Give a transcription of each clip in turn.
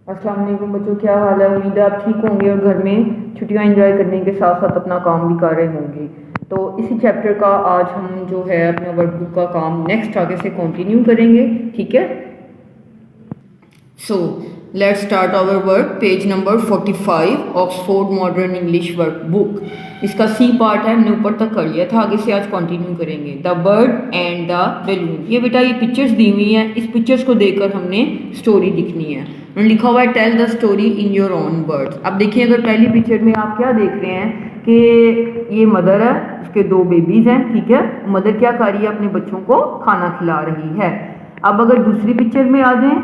अस्सलाम वालेकुम बच्चों, क्या हाल है। उम्मीद है आप ठीक होंगे और घर में छुट्टियां एंजॉय करने के साथ साथ अपना काम भी कर रहे होंगे। तो इसी चैप्टर का आज हम जो है अपने वर्कबुक का काम नेक्स्ट आगे से कंटिन्यू करेंगे, ठीक है। So let's start our work. Page number 45 Oxford modern English workbook. इसका सी पार्ट है, हमने ऊपर तक कर लिया था, आगे से आज कंटिन्यू करेंगे। The bird and the balloon. ये बेटा ये पिक्चर्स दी हुई हैं, इस पिक्चर्स को देखकर हमने स्टोरी लिखनी है। उन्होंने लिखा हुआ है tell the story in your own words. अब देखिए, अगर पहली पिक्चर में आप क्या देख रहे हैं कि ये मदर है, उसके दो बेबीज हैं, ठीक है। मदर क्या कर रही है, अपने बच्चों को खाना खिला रही है। अब अगर दूसरी पिक्चर में आ जाएं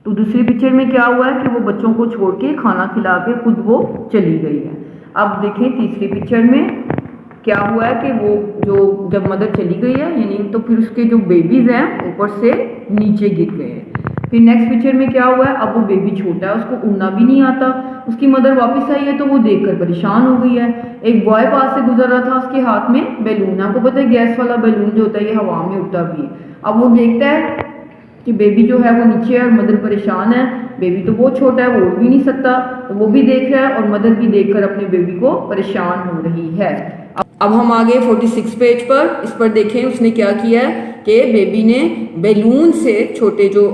तो दूसरी पिक्चर में क्या हुआ है कि वो बच्चों को छोड़ के खाना खिला के खुद वो चली गई है। अब देखें तीसरी पिक्चर में क्या हुआ है कि वो जो जब मदर चली गई है यानी तो फिर उसके जो बेबीज हैं ऊपर से नीचे गिर गए हैं। फिर नेक्स्ट पिक्चर में क्या हुआ है, अब वो बेबी छोटा है, उसको उड़ना भी नहीं आता। उसकी मदर वापस आई है तो वो देखकर परेशान हो गई है। एक बॉय पास से गुजर रहा था, उसके हाथ में बैलून। आपको पता है गैस वाला बैलून जो होता है ये हवा में उड़ता भी है। अब वो देखता है कि बेबी जो है वो नीचे है और मदर परेशान है। बेबी तो बहुत छोटा है, वो उड़ भी नहीं सकता, तो वो भी देख रहा है और मदर भी देखकर अपने बेबी को परेशान हो रही है। अब हम आ गए 46 पेज पर। इस पर देखें उसने क्या किया है कि बेबी ने बैलून से छोटे जो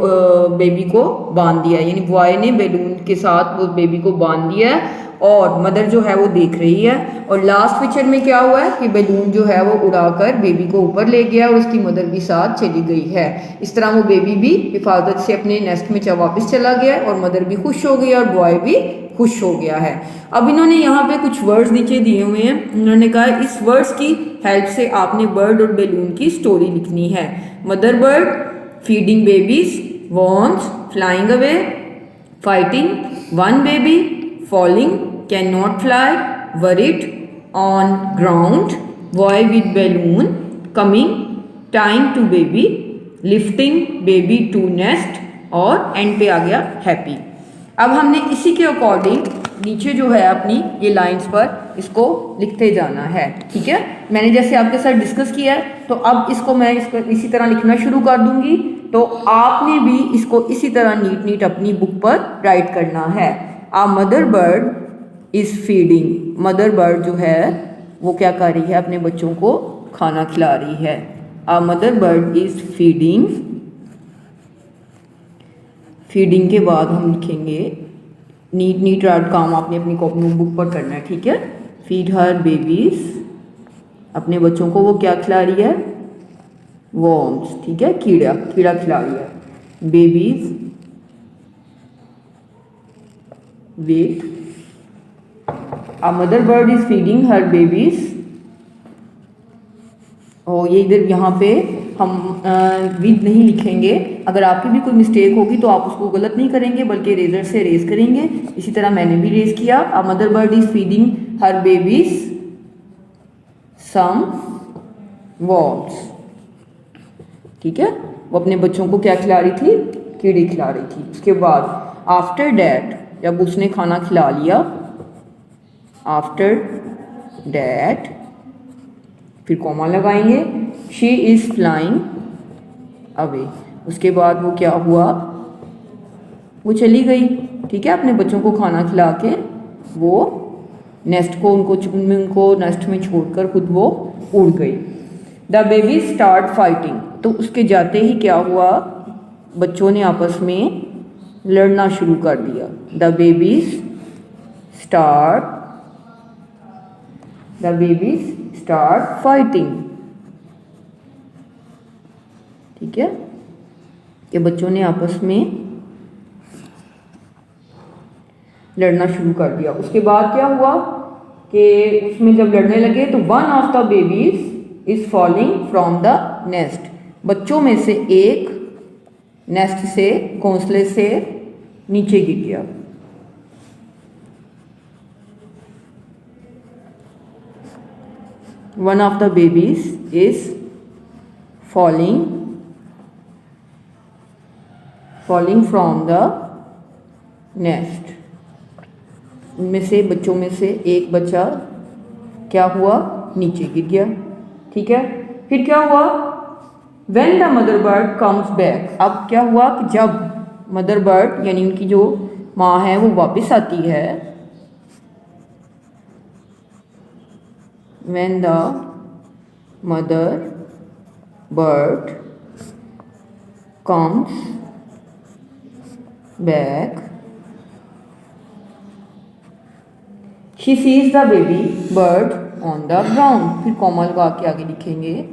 बेबी को बांध दिया, यानी बॉय ने बैलून के साथ वो बेबी को बांध दिया है और मदर जो है वो देख रही है। और लास्ट पिक्चर में क्या हुआ है कि बैलून जो है वो उड़ाकर बेबी को ऊपर ले गया और उसकी मदर भी साथ चली गई है। इस तरह वो बेबी भी हिफाजत से अपने नेस्ट में वापस चला गया और मदर भी खुश हो गई और बॉय भी खुश हो गया है। अब इन्होंने यहाँ पे कुछ वर्ड्स नीचे दिए हुए हैं। उन्होंने कहा इस वर्ड्स की हेल्प से आपने बर्ड और बैलून की स्टोरी लिखनी है। Mother bird feeding babies, worms flying away, fighting one baby, falling, cannot fly, worried, on ground, boy with balloon, coming, tying to baby, lifting baby to nest और end पे आ गया happy। अब हमने इसी के अकॉर्डिंग नीचे जो है अपनी ये लाइंस पर इसको लिखते जाना है, ठीक है। मैंने जैसे आपके साथ डिस्कस किया है तो अब इसको मैं इसी तरह लिखना शुरू कर दूंगी, तो आपने भी इसको इसी तरह नीट नीट अपनी बुक पर राइट करना है। A mother bird is feeding. Mother bird जो है वो क्या कर रही है, अपने बच्चों को खाना खिला रही है। A mother bird is feeding. Feeding के बाद हम लिखेंगे नीट नीट राइट काम आपने अपनी कॉपी बुक पर करना है, ठीक है। फीड हर बेबीज, अपने बच्चों को वो क्या खिला रही है, वॉर्म्स, ठीक है, कीड़ा कीड़ा खिला रही है। Babies wait, a mother bird is feeding her babies। और ये इधर यहाँ पे हम विद नहीं लिखेंगे। अगर आपकी भी कोई मिस्टेक होगी तो आप उसको गलत नहीं करेंगे बल्कि रेजर से रेज करेंगे। इसी तरह मैंने भी रेज किया। a mother bird is feeding her babies some worms, ठीक है। वो अपने बच्चों को क्या खिला रही थी, कीड़े खिला रही थी। उसके बाद आफ्टर डैट, जब उसने खाना खिला लिया, आफ्टर डैट फिर कॉमा लगाएंगे, शी इज फ्लाइंग अवे। उसके बाद वो क्या हुआ, वो चली गई, ठीक है। अपने बच्चों को खाना खिला के वो नेस्ट को उनको नेस्ट में छोड़कर खुद वो उड़ गई। द बेबी स्टार्ट फाइटिंग, तो उसके जाते ही क्या हुआ, बच्चों ने आपस में लड़ना शुरू कर दिया। द बेबीज स्टार्ट फाइटिंग, ठीक है, कि बच्चों ने आपस में लड़ना शुरू कर दिया। उसके बाद क्या हुआ कि उसमें जब लड़ने लगे तो one of the babies is falling from the nest. बच्चों में से एक नेस्ट से, घोंसले से नीचे गिर गया। One of the babies is falling from the nest. उनमें से बच्चों में से एक बच्चा क्या हुआ, नीचे गिर गया, ठीक है। फिर क्या हुआ, When the mother bird comes back, अब क्या हुआ कि जब मदर बर्ड यानी उनकी जो माँ है वो वापस आती है, when the mother bird comes back, she sees the baby bird on the ground। फिर कॉमा लगा के आगे लिखेंगे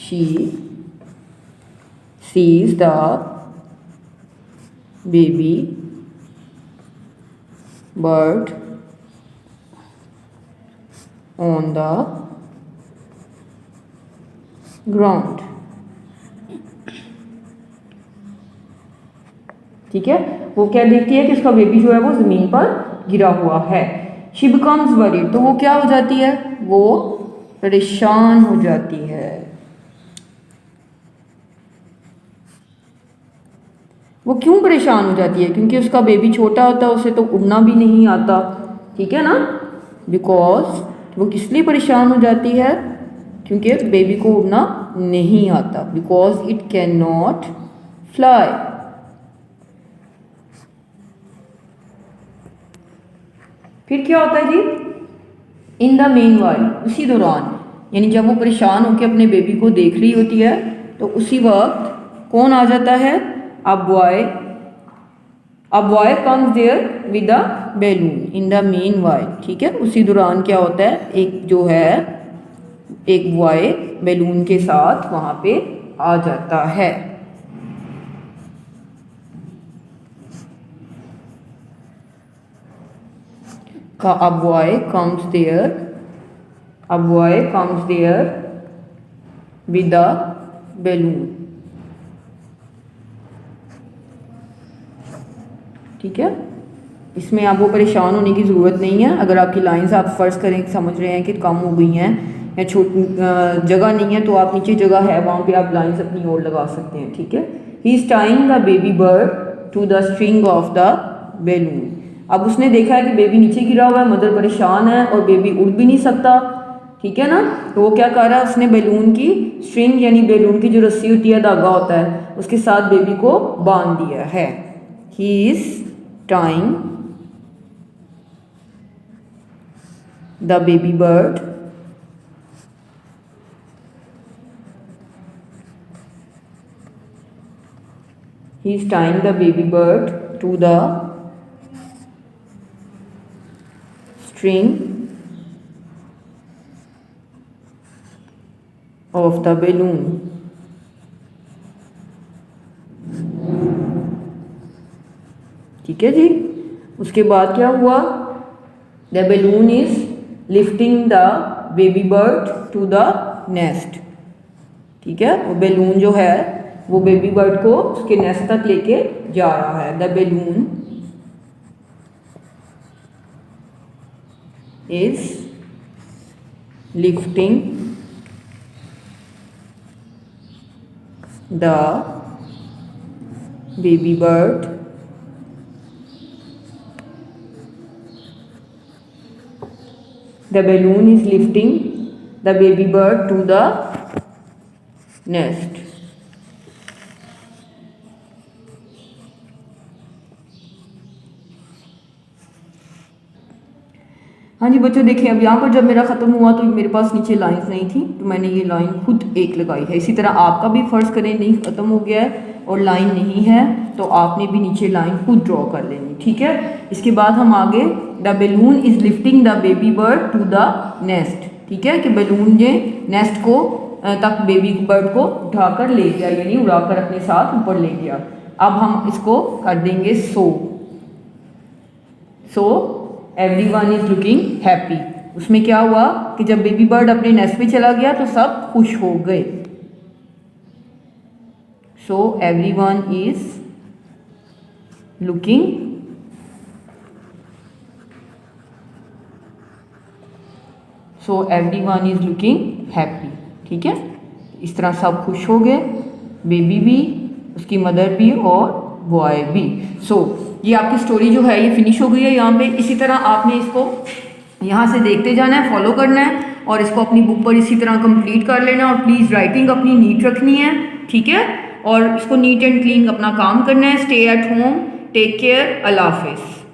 she sees the baby bird on the ground। ठीक है, वो क्या देखती है कि उसका बेबी जो है वो जमीन पर गिरा हुआ है। शी बिकम्स वरीड, तो वो क्या हो जाती है, वो परेशान हो जाती है। वो क्यों परेशान हो जाती है, क्योंकि उसका बेबी छोटा होता है, उसे तो उड़ना भी नहीं आता। ठीक है ना, बिकॉज वो किस लिए परेशान हो जाती है, क्योंकि बेबी को उड़ना नहीं आता, because it can not fly. फिर क्या होता है जी, इन द मेन वाइल, उसी दौरान, यानी जब वो परेशान होकर अपने बेबी को देख रही होती है तो उसी वक्त कौन आ जाता है, a boy comes there with a balloon in the meanwhile. ठीक है, उसी दौरान क्या होता है, एक जो है एक बॉय बैलून के साथ वहां पे आ जाता है। A boy comes there with a balloon। ठीक है, इसमें आपको परेशान होने की ज़रूरत नहीं है। अगर आपकी लाइंस आप फ़र्ज़ करें समझ रहे हैं कि कम हो गई हैं या छोटी जगह नहीं है, तो आप नीचे जगह है वहाँ पे आप लाइंस अपनी और लगा सकते हैं। ठीक है, he is tying the baby bird to the string of the balloon. अब उसने देखा है कि बेबी नीचे गिरा हुआ है, मदर परेशान है और बेबी उड़ भी नहीं सकता। ठीक है ना, तो वो क्या कर रहा है, उसने बैलून की स्ट्रिंग यानी बैलून की जो रस्सी होती है, धागा होता है, उसके साथ बेबी को बांध दिया है। He is tying the baby bird to the string of the balloon। ठीक है जी, उसके बाद क्या हुआ, the balloon is lifting the baby bird to the nest. ठीक है, वो बैलून जो है वो बेबी बर्ड को उसके नेस्ट तक लेके जा रहा है। The balloon is lifting the baby bird the balloon is lifting the baby bird to the nest। हाँ जी बच्चों, देखिए अब यहाँ पर जब मेरा ख़त्म हुआ तो मेरे पास नीचे लाइंस नहीं थी, तो मैंने ये लाइन खुद एक लगाई है। इसी तरह आपका भी फ़र्ज़ करें नहीं ख़त्म हो गया है और लाइन नहीं है तो आपने भी नीचे लाइन खुद ड्रॉ कर लेनी। ठीक है, इसके बाद हम आगे, the balloon is lifting the baby bird to the nest. ठीक है, कि बैलून ने नेस्ट को तक बेबी बर्ड को उठाकर ले गया, यानी उड़ाकर अपने साथ ऊपर ले गया। अब हम इसको कर देंगे so everyone is looking happy. उसमें क्या हुआ कि जब बेबी बर्ड अपने नेस्ट में चला गया तो सब खुश हो गए। So everyone is looking happy. ठीक है, इस तरह सब खुश हो गए, बेबी भी, उसकी मदर भी और बॉय भी। ये आपकी स्टोरी जो है ये फिनिश हो गई है यहाँ पे। इसी तरह आपने इसको यहाँ से देखते जाना है, फॉलो करना है और इसको अपनी बुक पर इसी तरह कंप्लीट कर लेना और प्लीज़ राइटिंग अपनी नीट रखनी है। ठीक है, और इसको नीट एंड क्लीन अपना काम करना है। Stay at home, take care, अल्लाह हाफिज़।